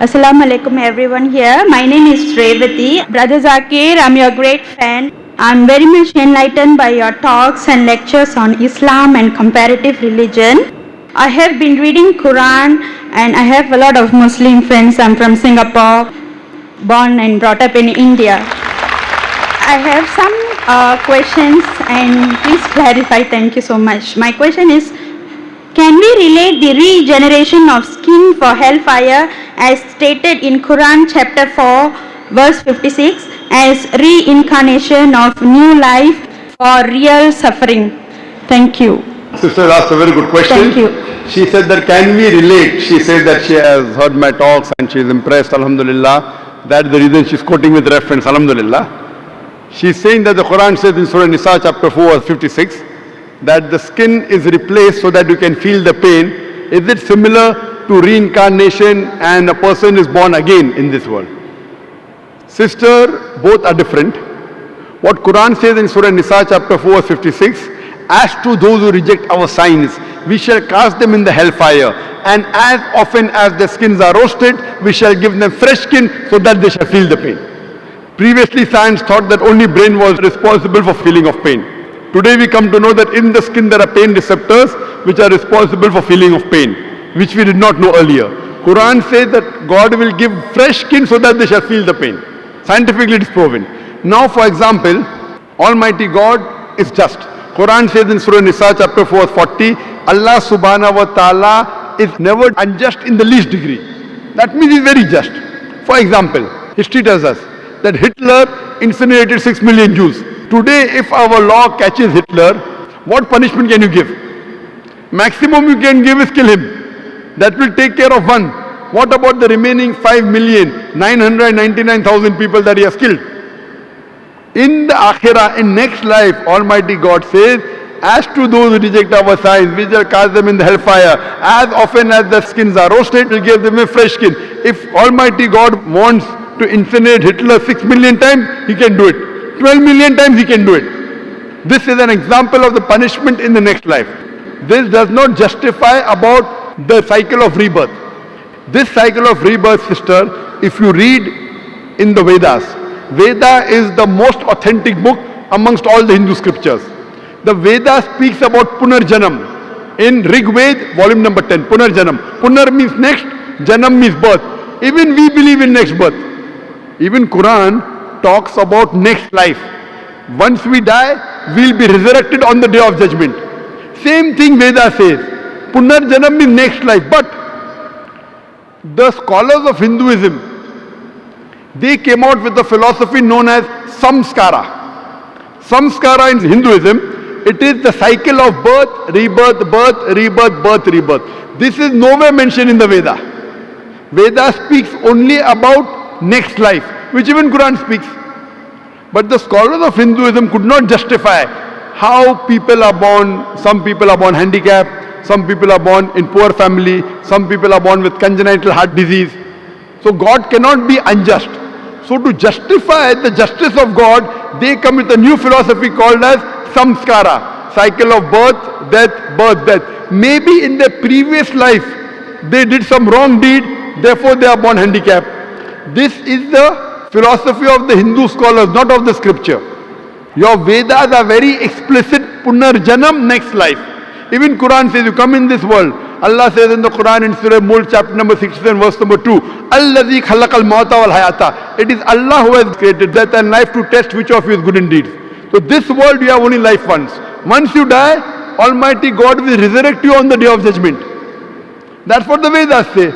Assalamu alaikum everyone here. My name is Revati. Brother Zakir, I'm your great fan. I'm very much enlightened by your talks and lectures on Islam and comparative religion. I have been reading Quran and I have a lot of Muslim friends. I'm from Singapore, born and brought up in India. I have some questions and please clarify. Thank you so much. My question is, can we relate the regeneration of skin for hellfire as stated in Quran chapter 4 verse 56 as reincarnation of new life for real suffering? Thank you. Sister asked a very good question. Thank you. She said that can we relate? She said that she has heard my talks and she is impressed, alhamdulillah. That's the reason she's quoting with reference, alhamdulillah. She's saying that the Quran says in Surah Nisa chapter 4 verse 56 that the skin is replaced so that you can feel the pain. Is it similar to reincarnation and a person is born again in this world? Sister, both are different. What Quran says in Surah Nisa chapter 4 verse 56, as to those who reject our signs, we shall cast them in the hellfire, and as often as their skins are roasted, we shall give them fresh skin so that they shall feel the pain. Previously science thought that only brain was responsible for feeling of pain. Today we come to know that in the skin there are pain receptors which are responsible for feeling of pain, which we did not know earlier. Quran says that God will give fresh skin so that they shall feel the pain. Scientifically it is proven. Now for example, Almighty God is just. Quran says in Surah Nisa chapter 4 40, Allah subhanahu wa ta'ala is never unjust in the least degree. That means he is very just. For example, history tells us that Hitler incinerated 6 million Jews. Today, if our law catches Hitler, what punishment can you give? Maximum you can give is kill him. That will take care of one. What about the remaining 5,999,000 people that he has killed? In the Akhirah, in next life, Almighty God says, as to those who reject our signs, we shall cast them in the hellfire. As often as the skins are roasted, we'll give them a fresh skin. If Almighty God wants to incinerate Hitler 6 million times, he can do it. 12 million times he can do it. This is an example of the punishment in the next life. This does not justify about the cycle of rebirth. This cycle of rebirth, sister, if you read in the Vedas, Veda is the most authentic book amongst all the Hindu scriptures. The Veda speaks about Punarjanam. In Rig Ved, volume number 10, Punarjanam. Punar means next, Janam means birth. Even we believe in next birth. Even Quran talks about next life. Once we die, we'll be resurrected on the day of judgment. Same thing Veda says. Punarjanam means next life. But the scholars of Hinduism, they came out with a philosophy known as Samskara. Samskara in Hinduism, it is the cycle of birth, rebirth, birth, rebirth, birth, rebirth. This is nowhere mentioned in the Veda. Veda speaks only about next life, which even Quran speaks. But the scholars of Hinduism could not justify how people are born. Some people are born handicapped, some people are born in poor family, some people are born with congenital heart disease. So God cannot be unjust. So to justify the justice of God, they come with a new philosophy called as samskara, cycle of birth, death. Maybe in their previous life, they did some wrong deed, therefore they are born handicapped. This is the philosophy of the Hindu scholars, not of the scripture. Your Vedas are very explicit, Punarjanam, next life. Even Quran says, you come in this world. Allah says in the Quran in Surah Mulk chapter number 67 verse number 2, Allazi khalaqal mauta wal hayata. It is Allah who has created death and life to test which of you is good indeed. So this world you have only life once. Once you die, Almighty God will resurrect you on the day of judgment. That's what the Vedas say.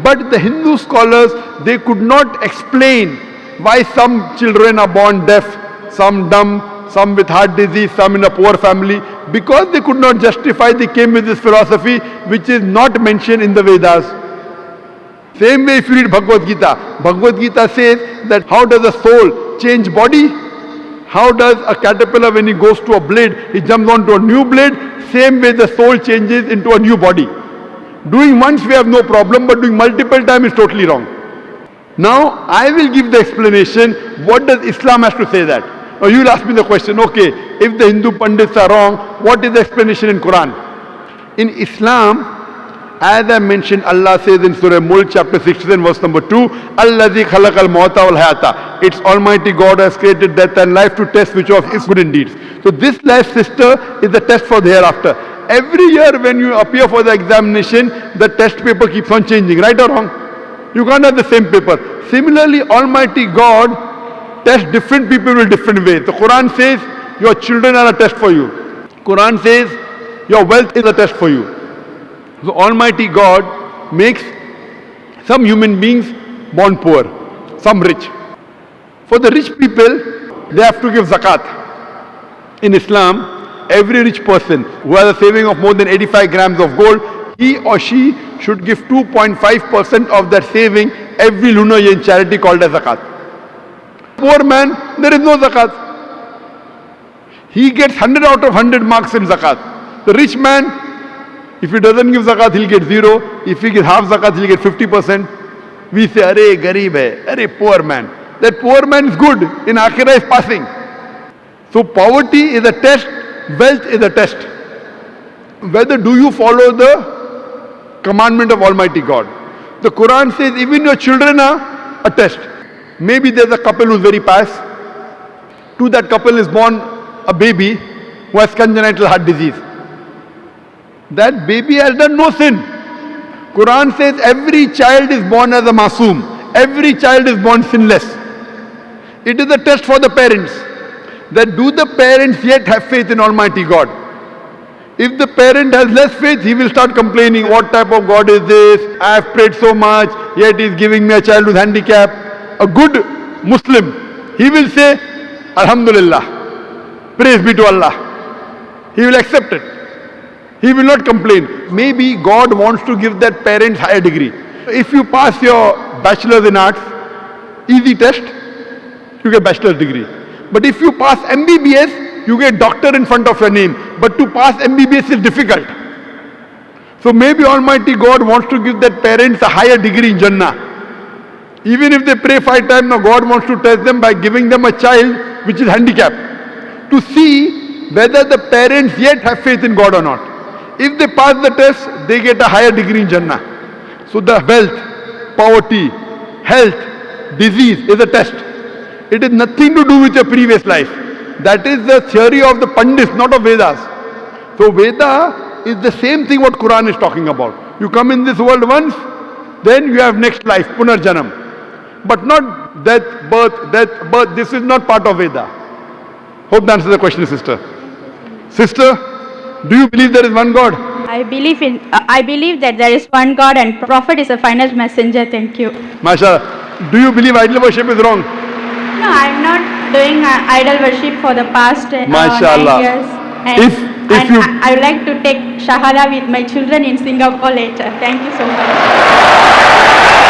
But the Hindu scholars, they could not explain why some children are born deaf, some dumb, some with heart disease, some in a poor family. Because they could not justify, they came with this philosophy which is not mentioned in the Vedas. Same way if you read Bhagavad Gita. Bhagavad Gita says that how does a soul change body? How does a caterpillar, when he goes to a blade, he jumps onto a new blade? Same way the soul changes into a new body. Doing once we have no problem, but doing multiple times is totally wrong. Now, I will give the explanation. What does Islam have to say that? Or you will ask me the question, okay, if the Hindu Pandits are wrong, what is the explanation in Quran? In Islam, As I mentioned, Allah says in Surah Mulk chapter 16 verse number 2, Allazi khalaqal mauta wal hayata. It's Almighty God has created death and life to test which of his good indeeds. So this life, sister, is the test for the hereafter. Every year when you appear for the examination, the test paper keeps on changing, right or wrong? You can't have the same paper. Similarly, Almighty God tests different people in different ways. The Quran says your children are a test for you. Quran says your wealth is a test for you. So Almighty God makes some human beings born poor, some rich. For the rich people, they have to give zakat. In Islam, every rich person who has a saving of more than 85 grams of gold, he or she should give 2.5% of that saving every lunar year in charity called as zakat. Poor man, there is no zakat. He gets 100 out of 100 marks in zakat. The rich man, if he doesn't give zakat, he'll get 0. If he gives half zakat, he'll get 50%. We say, Arey, garib hai, arey, poor man. That poor man is good, in akhirah is passing. So poverty is a test, wealth is a test. Whether do you follow the commandment of Almighty God. The Quran says even your children are a test. Maybe there's a couple who's very pious. To that couple is born a baby who has congenital heart disease. That baby has done no sin. Quran says every child is born as a masoom. Every child is born sinless. It is a test for the parents. That do the parents yet have faith in Almighty God? If the parent has less faith, he will start complaining, what type of God is this? I have prayed so much, yet he is giving me a child with handicap. A good Muslim, he will say, Alhamdulillah, praise be to Allah. He will accept it. He will not complain. Maybe God wants to give that parent higher degree. If you pass your bachelor's in arts, easy test, you get bachelor's degree. But if you pass MBBS, you get doctor in front of your name. But to pass MBBS is difficult. So maybe Almighty God wants to give that parents a higher degree in Jannah. Even if they pray 5 times, now God wants to test them by giving them a child which is handicapped. To see whether the parents yet have faith in God or not. If they pass the test, they get a higher degree in Jannah. So the wealth, poverty, health, disease is a test. It is nothing to do with your previous life. That is the theory of the Pandits, not of Vedas. So Veda is the same thing what Quran is talking about. You come in this world once, then you have next life, Punarjanam. But not death, birth. This is not part of Veda. Hope that answers the question, sister. Sister, do you believe there is one God? I believe that there is one God and Prophet is a final messenger. Thank you. MashaAllah. Do you believe idol worship is wrong? No, I'm not doing idol worship for the past 9 years. And I would like to take Shahada with my children in Singapore later. Thank you so much.